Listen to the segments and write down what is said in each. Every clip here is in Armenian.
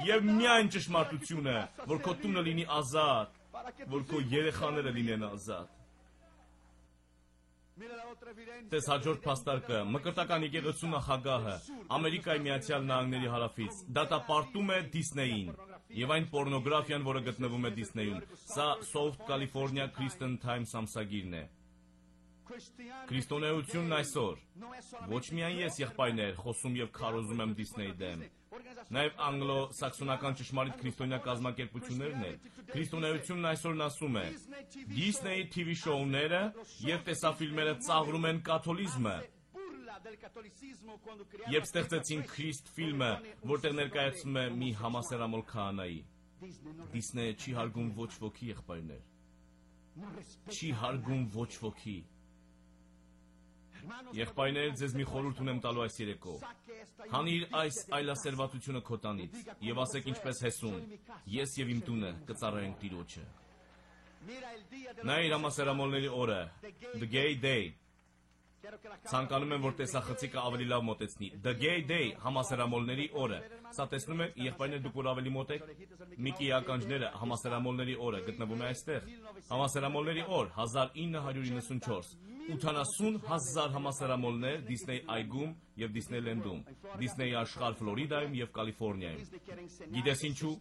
Եվ միայն ճշմարտությունը, որ քո տունը լինի ազատ, որ քո երեխաները լինեն ազատ։ Տես հաջորդ փաստարկը, մկրտական եկեղեցու նախագահը, Ամերիկայի Միացյալ Նահանգների հարավից, դատապարտում է Դիսնեյին եւ այն պորնոգրաֆիան, որը գտնվում է Դիսնեյում։ Սա South California Christian Times ամսագիրն է։ Քրիստոնեությունն այսօր ոչ միայն ես եղբայրներ խոսում եւ քարոզում եմ Դիսնեյի դեմ, նաեւ անգլո-սաքսոնական ճշմարիտ քրիստոնյա կազմակերպություններն են։ Քրիստոնեությունն այսօրն ասում է. Դիսնեյի TV շոուները եւ տեսաֆիլմերը ծաղրում են կաթոլիզմը։ Երբ ստեղծեցին Քրիստ ֆիլմը, որտեղ ներկայացնում է մի համասեռամոլ քահանայի, Դիսնեյը չի հարգում ոչ ոքի, եղբայրներ։ Չի հարգում ոչ ոքի։ Եղբայրներ, ձեզ մի խորհուրդ ունեմ տալու այս երեկո։ Հանիր այս այլասերվածությունը քո տանից եւ ասեք ինչպես Հեսուն. ես եւ իմ տունը կծառայենք Տիրոջը։ Նա իր համասեռամոլների օրը, The Gay Day, ցանկանում եմ, որ տեսախցիկը ավելի լավ մոտեցնի։ The Gay Day, համասեռամոլների օրը։ Սա տեսնում եք, եղբայրներ, դուք որ ավելի մոտ եք, Միկի ականջները համասեռամոլների օրը գտնվում է այստեղ։ Համասեռամոլների օր 1994, 80,000 համասեռամոլներ Դիսնեյ այգում եւ Դիսնեյլենդում, Դիսնեյի աշխարհ Ֆլորիդայում եւ Կալիֆոռնիայում։ Գիտես ինչու?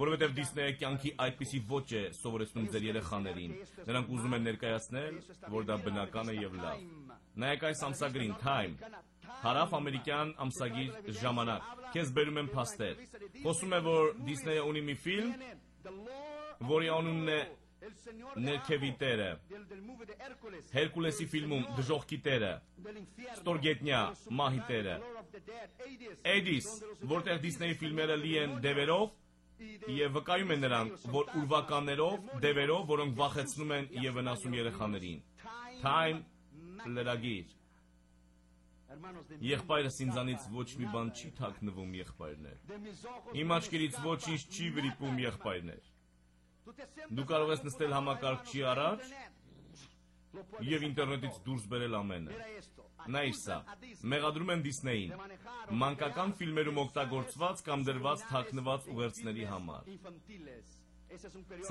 Որովհետեւ Դիսնեյը կյանքի այդպիսի ոճ է սովորեցնում ձեր երեխաներին։ Նրանք ուզում են ներկայացնել, որ դա բնական է եւ լավ։ Նայեք այս ամսագրին, Time, հարավ-ամերիկյան ամսագիր Ժամանակ։ Քեզ բերում եմ փաստեր։ Խոսում է, որ Դիսնեյը ունի մի ֆիլմ, որի անունն է Ներքևի տերը, Հերկուլեսի ֆիլմում Դժոխքի տերը, Ստորգետնյա մահի տերը, Էդիս, որտեղ Դիսնեյի ֆիլմերը լի են դևերով եւ վկայում են նրանք, որ ուրվականներով, դևերով, որոնք վախեցնում են եւ վնասում երեխաներին։ Time լրագիր։ Եղբայրս ինձանից ոչ մի բան չի թաքնվում, եղբայրներ։ Իմ աչքերից ոչինչ չի վրիպում, եղբայրներ։ Դու կարող ես նստել համակարգչի առաջ եւ ինտերնետից դուրս բերել ամենը։ Նայիր սա, մեղադրում են Դիսնեյին, մանկական ֆիլմերում օգտագործված կամ դրված թաքնված ուղերձների համար։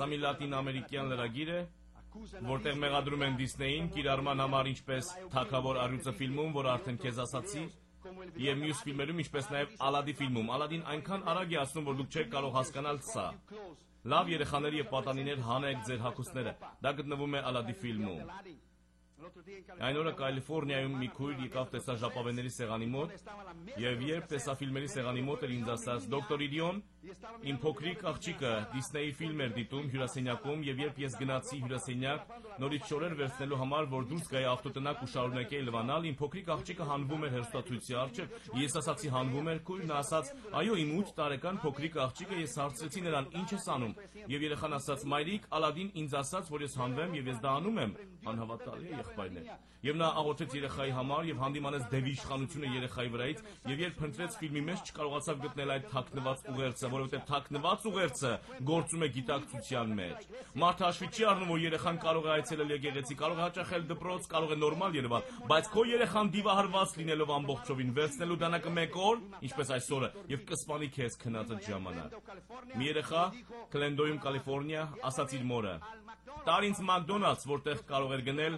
Սա մի լատինամերիկյան լրագիր է, որտեղ մեղադրում են Դիսնեյին կիրառման համար ինչպես Թագավոր առյուծը ֆիլմում, որ արդեն քեզ ասացի, եւ մյուս ֆիլմերում, ինչպես նաեւ Ալադի ֆիլմում։ Ալադին այնքան արագ է ասում, որ դուք չեք կարող հասկանալ սա։ Լավ երեխաներ եւ պատանիներ, հանեք ձեր հագուստները։ Դա գտնվում է Ալադի ֆիլմում։ Այն օրը Կալիֆոռնիայում մի քույր եկավ տեսաժապավենների սեղանի մոտ եւ երբ տեսաֆիլմերի սեղանի մոտ էր ինձ ասաց. «Դոկտոր Իդիոն, իմ փոքրիկ աղջիկը Դիսնեյի ֆիլմ էր դիտում հյուրասենյակում եւ երբ ես գնացի հյուրասենյակ նորից շորեր վերցնելու համար, որ դուրս գայի ավտոտնակ ու շարունակեի լվանալ, իմ փոքրիկ աղջիկը հանվում էր հեռուստացույցի առջև։ Ես ասացի հանվում էր, քույրն ասաց. «Այո, իմ 8 տարեկան փոքրիկ աղջիկը»։ Ես հարցրեցի նրան. «Ինչ ես անում»։ Եվ երեխան ասաց. «Մայրիկ, Ալադին ինձ ասաց, որ ես հանվեմ եւ ես դա անում եմ»։ Անհավատալի է, եղբայրներ։ Եվ նա աղոթեց երեխայի համար եւ հանդիմանեց դևի իշխանությունը երեխայի վրայից եւ երբ փնտրեց ֆիլմի մեջ չկարողացավ գտնել այդ թաքնված ուղերձը, որովհետեւ թաքնված ուղերձը գործում է գիտակցության մեջ։ Մարդը հաշվի չի առնում, որ երեխան կարող է այցելել եկեղեցի, կարող է հաճախել դպրոց, կարող է նորմալ Երևան, բայց քո երեխան դիվահարված լինելով ամբողջովին վերցնելու դանակը մեկ օր, ինչպես այսօրը, եւ կսպանի քեզ քնածը ժամանակ։ Մի երեխա Քլենդոյում, Կալիֆոռնիա, ասաց իր մորը. «Տար ինձ Մակդոնալդս, որտեղ կարող էր գնել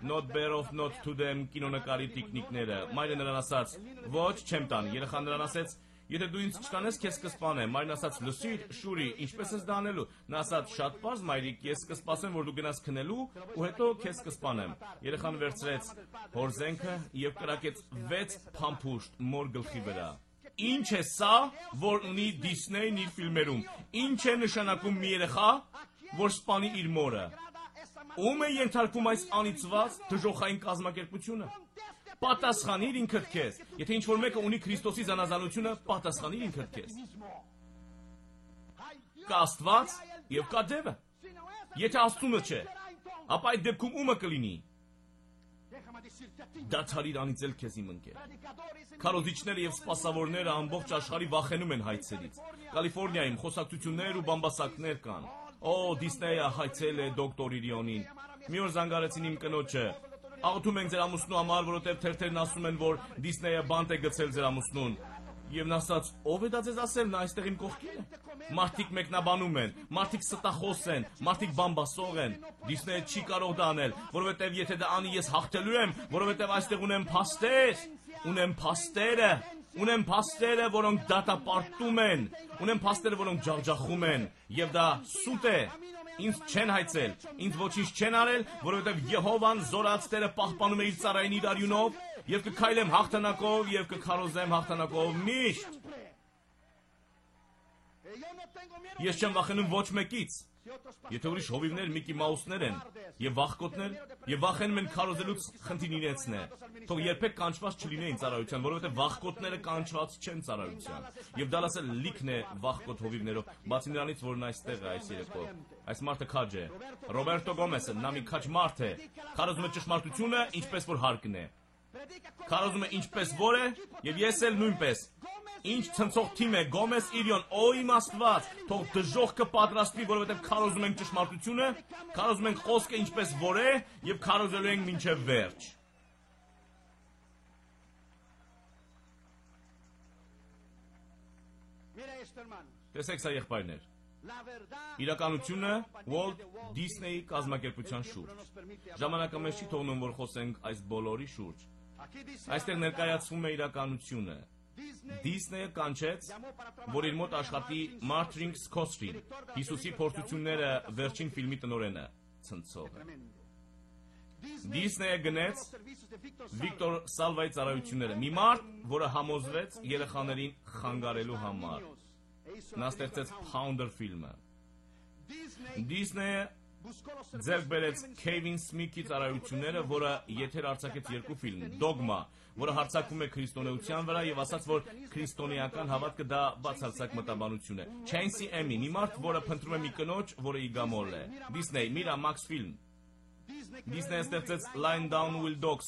Not Bear of Not to Them կինոնկարի տիկնիկները»։ Մայրը նրան ասաց. «Ոչ, չեմ տան»։ Երեխան նրան ասաց. «Եթե դու ինձ չտանես, քեզ կսպանեմ»։ Մայրն ասաց. «Լսիր, Շուրի, ինչպես ես դա անելու»։ Նա ասաց. «Շատ պարզ, մայրիկ, ես կսպասեմ, որ դու գնաս քնելու ու հետո քեզ կսպանեմ»։ Երեխան վերցրեց հորզենքը եւ կրակեց 6 փամփուշտ մոր գլխի վրա։ Ինչ է սա, որ ունի Դիսնեյն իր ֆիլմերում։ Ինչ է նշանակում մի երեխա, որ սպանի իր մորը։ Ում է ենթարկվում այս անիծված դժոխային կազմակերպությունը։ Պատասխանիր ինքդ քեզ։ Եթե ինչ-որ մեկը ունի Քրիստոսի զանազանությունը, պատասխանիր ինքդ քեզ։ Կա Աստված եւ կա դևը։ Եթե Աստծունը չէ, ապա այդ դեպքում ումը կլինի։ Դադարիր անիծել քեզ, իմ ընկեր։ Քարոզիչները եւ սպասավորները ամբողջ աշխարհի վախենում են հայցերից։ Կալիֆոռնիայում խոսակցություններ ու բամբասակներ կան։ Օ, Դիսնեյը հայցել է դոկտոր Իրիոնին։ Մի օր զանգարեցին իմ կնոջը։ Աղոթում ենք ձեր ամուսնու համար, որովհետև թերթերն ասում են, որ Դիսնեյը բանտ է գցել ձեր ամուսնուն։ Եվ նա ասաց, ով է դա ձեզ ասել, նա այստեղ իմ կողքին է։ Մարդիկ մեկնաբանում են, մարդիկ ստախոս են, մարդիկ բամբասող են։ Դիսնեյը չի կարող դա անել, որովհետև եթե դա անի, ես հաղթելու եմ, որովհետև այստեղ ունեմ փաստեր, ունեմ փաստերը, որոնք դատապարտում են, ունեմ փաստերը, որոնք ջախջախում են, եւ դա սուտ է։ Ինձ չեն հայցել, ինձ ոչինչ չեն արել, որովհետև Եհովան զորած Տերը պահպանում է իր ծառային իր արյունով, եւ կքայլեմ հաղթանակով եւ կքարոզեմ հաղթանակով միշտ։ Ես չեմ վախենում ոչ մեկից։ Եթե ուրիշ հովիվներ Միկի Մաուսներ են եւ վախկոտներ եւ վախենում են քարոզելուց խնդին իրենցն է, թող երբեք կանչված չլինեին ծառայության, որովհետեւ վախկոտները կանչված չեն ծառայության։ Եվ Դալասը լիքն է վախկոտ հովիվներով, բացի նրանից, որ նա այստեղ է այս երեկո։ Այս մարդը քաջ է։ Ռոբերտո Գոմեսը նա մի քաջ մարդ է։ Քարոզում է ճշմարտությունը, ինչպես որ հարկն է։ Քարոզում է ինչպես որ է, եւ ես էլ նույնպես։ Ինչ ցնցող թիմ է Գոմես Իրիոն, օ իմ Աստված, թող դժոխքը պատրաստվի, որովհետև քարոզում ենք ճշմարտությունը, քարոզում ենք խոսքը ինչպես որ է եւ քարոզելու ենք մինչեւ վերջ։ Տեսեք սա եղբայրներ։ Իրականությունը Walt Disney կազմակերպության շուրջ։ Ժամանակը մեզ չի թողնում, որ խոսենք այս բոլորի շուրջ։ Այստեղ ներկայացվում է իրականությունը։ Դիսնեյը կանչեց, որ իր մոտ աշխատի Մարտին Սկոսսին, Հիսուսի փորձությունները վերջին ֆիլմի տնօրենը, ցնցողը։ Դիսնեյը գնեց Վիկտոր Սալվայի ծառայությունները, մի մարդ, որը համոզվեց երեխաներին խանգարելու համար։ Նա ստեղծեց Pounder ֆիլմը։ Դիսնեյը ձեռք բերեց Քեյվին Սմիթի ծառայությունները, որը եթեր արձակեց երկու ֆիլմ՝ Դոգմա, որը հարձակվում է քրիստոնեության վրա եւ ասաց, որ քրիստոնեական հավատքը դա բացարձակ մտաբանություն է։ Չենսի Էմի, մի մարդ, որը փնտրում է մի կնոջ, որը իգամոլ է։ Դիսնեյ, Miramax ֆիլմ։ Դիսնեյը ստեղծեց Lying Down with Dogs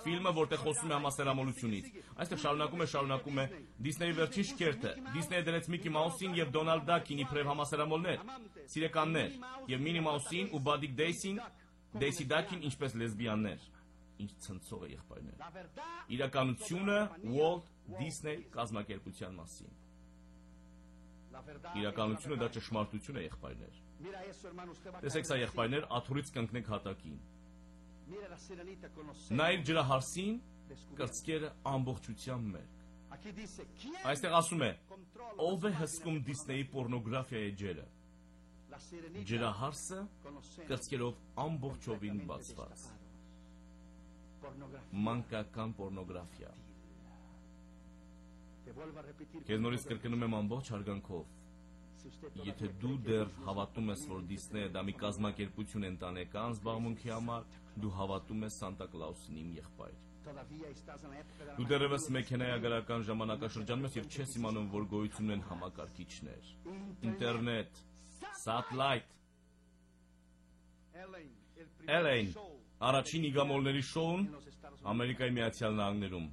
ֆիլմը, որտեղ խոսում է համասերամոլությունից։ Այստեղ շարունակում է Դիսնեյի վերջին շքերթը։ Դիսնեյը դրեց Միկի Մաուսին եւ Դոնալդ Դակին իբրև համասերամոլներ, սիրեկաններ, եւ Մինի Մաուսին ու Բադիկ Դեյսի Դակին ինչպես լեսբիյաններ։ Ինչ ցնցող է եղբայրներ։ Իրականությունը Walt Disney կազմակերպության մասին։ Իրականությունը դա ճշմարտություն է եղբայրներ։ Տեսեք սա եղբայրներ, աթոռից կընկնեք հատակին։ Նայր ջրահարսին, կրծքերը ամբողջությամբ մերկ։ Այստեղ ասում է, ով է հսկում Դիսնեյի պորնոգրաֆիայի ջերը։ Ջրահարսը կրծքերով ամբողջովին բացված։ Մանկական պորնոգրաֆիա։ Քեզ նորից կրկնում եմ ամբողջ հարգանքով։ Եթե դու դեռ հավատում ես, որ Դիսնեյը դա մի կազմակերպություն է ընտանեկան զբաղմունքի համար, դու հավատում ես Սանտա Կլաուսին, իմ եղբայր։ Դու դեռևս մեքենայագարական ժամանակաշրջանում ես եւ չես իմանում, որ գոյություն ունեն համակարգիչներ, ինտերնետ, սատելայթ։ Էլեն, առաջին իգամոլների շոուն Ամերիկայի Միացյալ Նահանգներում,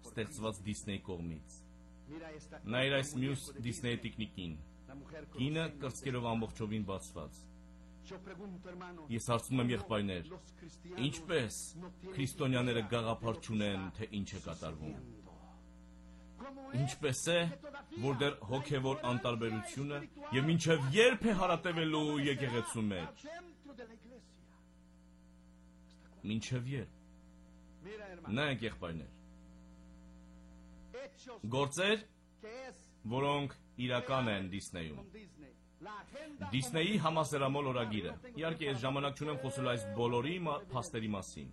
ստեղծված Դիսնեյի կողմից։ Նայր այս մյուս Դիսնեյի տիկնիկին, կինը կրծքերով ամբողջովին բացված։ Ես հարցնում եմ եղբայրներ, ինչպես քրիստոնյաները գաղափար չունեն, թե ինչ է կատարվում։ Ինչպես է, որ դեռ հոգևոր անտարբերությունը եւ մինչեւ երբ է հարատևելու եկեղեցու մեջ։ Մինչեւ երբ։ Նայեք եղբայրներ։ Գործեր, որոնք իրական են Դիսնեյում։ Դիսնեյի համասերամոլ օրագիրը։ Իհարկե, ես ժամանակ չունեմ խոսելու այս բոլորի փաստերի մասին։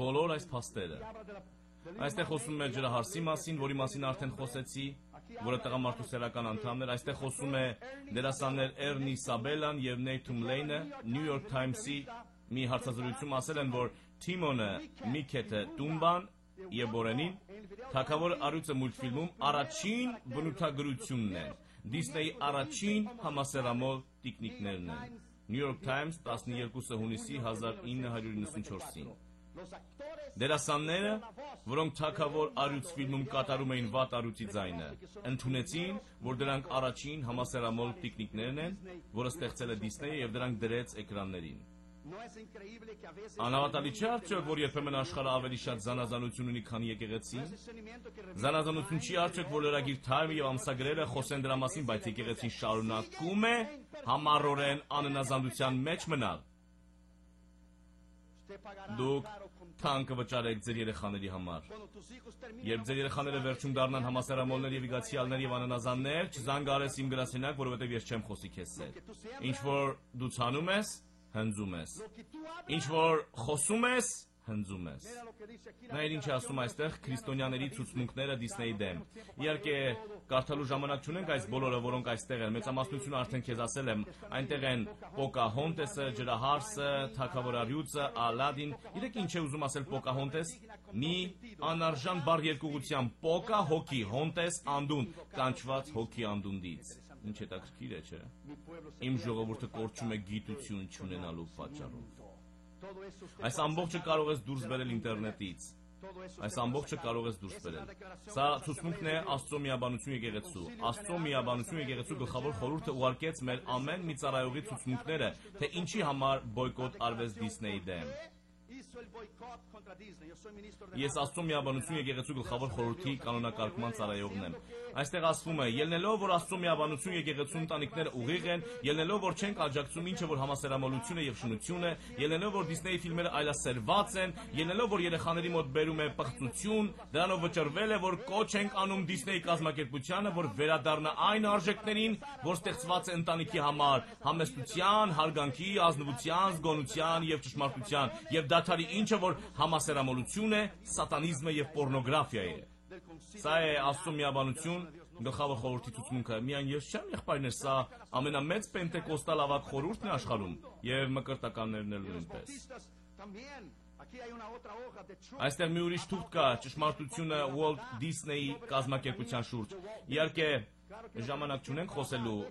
Բոլոր այս փաստերը։ Այստեղ խոսում է ջրահարսի մասին, որի մասին արդեն խոսեցի, որը տղամարդու սեռական անդամն էր։ Այստեղ խոսում է դերասաններ Էրնի Սաբելան եւ Նեյթում Լեյնը, New York Times-ի մի հարցազրույցում ասել են, որ Թիմոնը, Միքեթը, Տումբան եւ Բորենին Թագավոր առյուծը մուլտֆիլմում առաջին բնութագրությունն է։ Դիսնեյի առաջին համասերամոլ տիկնիկներն են։ New York Times 12 հունիսի 1994-ին։ Դերասանները, որոնք Թագավոր առյուծ ֆիլմում կատարում էին վատ առյուծի ձայնը, ընդունեցին, որ դրանք առաջին համասերամոլ տիկնիկներն են, որը ստեղծել է Դիսնեյը եւ դրանք դրեց էկրաններին։ Անհավատալի չէ արդյոք, որ երբեմն աշխարհը ավելի շատ զանազանություն ունի, քան եկեղեցին։ Զանազանություն չի արդյոք, որ լրագիր թայմը եւ ամսագրերը խոսեն դրա մասին, բայց եկեղեցին շարունակում է համառորեն աննազանդության մեջ մնալ։ Դուք թանկ վճարեք ձեր երեխաների համար։ Երբ ձեր երեխաները վերջում դառնան համասեռամոլներ եւ իգացիալներ եւ աննազաններ, չզանգարես իմ գրասենյակ, որովհետեւ ես չեմ խոսի քեզ հետ։ Ինչ որ դու ցանում ես, հնձում ես։ Ինչ որ խոսում ես, հնձում ես։ Նայր ինչ է ասում այստեղ քրիստոնյաների ցուցմունքները Դիսնեյի դեմ։ Իհարկե, կարդալու ժամանակ չունենք այս բոլորը, որոնք այստեղ են։ Մեծամասնությունը արդեն քեզ ասել եմ, այնտեղ են Պոկահոնտեսը, Ջրահարսը, Թագավորարյուծը, Ալադին։ Իրեք ինչ է ուզում ասել Պոկահոնտես։ Մի անարժան բառ երկուղությամբ Պոկա հոգի, հոնտես անդուն, կանչված հոգի անդունդից։ Ինչ հետաքրքիր է, չէ՞։ Իմ ժողովուրդը կորչում է գիտություն չունենալու պատճառով։ Այս ամբողջը կարող ես դուրս բերել ինտերնետից։ Այս ամբողջը կարող ես դուրս բերել։ Սա ցուցմունքն է Աստծո միաբանություն եկեղեցու։ Աստծո միաբանություն եկեղեցու գլխավոր խորհուրդը ուղարկեց մեր ամեն մի ծառայողի ցուցմունքները, թե ինչի համար բոյկոտ արվեց Դիսնեյի դեմ։ Ես Աստծո միաբանություն եկեղեցու գլխավոր խորհրդի կանոնակարգման ծառայողն եմ։ Այստեղ ասվում է, ելնելով, որ Աստծո միաբանություն եկեղեցու ընտանիքները ուղիղ են, ելնելով, որ չենք աջակցում ինչը որ համասեռամոլություն է եւ շնություն է, ելնելով, որ Դիսնեյի ֆիլմերը այլասերված են, ելնելով, որ երեխաների մոտ բերում է պղծություն, դրանով վճռվել է, որ կոչ ենք անում Դիսնեյի կազմակերպությանը, որ վերադառնա այն արժեքներին, որ ստեղծված է ընտանիքի համար, համեստության, հարգանքի, ազնվության, զգոնության եւ ճշմարտության, եւ դադարի ինչը որ համասեռամոլություն է, սատանիզմը եւ պոռնոգրաֆիա է։ Սա է Աստծո միաբանություն գլխավոր խորհրդի ցուցմունքը։ Միայն ես չեմ եղբայրներ, սա ամենամեծ պենտեկոստալ ավագ խորհուրդն է աշխարհում եւ մկրտականներն էլ նույնպես։ Այստեղ մի ուրիշ թուղթ կա, ճշմարտությունը Walt Disney կազմակերպության շուրջ։ Իհարկե, ժամանակ չունենք խոսելու,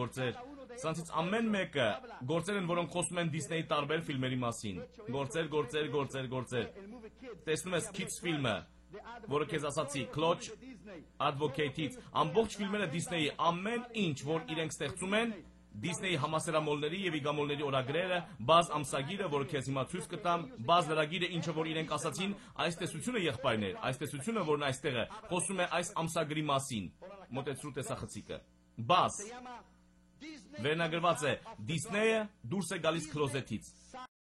գործեր։ Սրանցից ամեն մեկը գործեր են, որոնք խոսում են Դիսնեյի տարբեր ֆիլմերի մասին։ Գործեր։ Տեսնում ես Kids ֆիլմը, որը քեզ ասացի, Clutch Advocate-ից, ամբողջ ֆիլմերը Դիսնեյի, ամեն ինչ, որ իրենք ստեղծում են, Դիսնեյի համասեռամոլների եւ իգամոլների օրագրերը, բազ ամսագիրը, որը քեզ հիմա ցույց կտամ, բազ լրագիրը, ինչը որ իրենք ասացին, այս տեսությունը եղբայրներ, այս տեսությունը, որն այստեղ է, խոսում է այս ամսագրի մասին։ Մոտեցրու տեսախցիկը։ Բազ վերնագրված է Դիսնեյը դուրս է գալիս քլոզետից։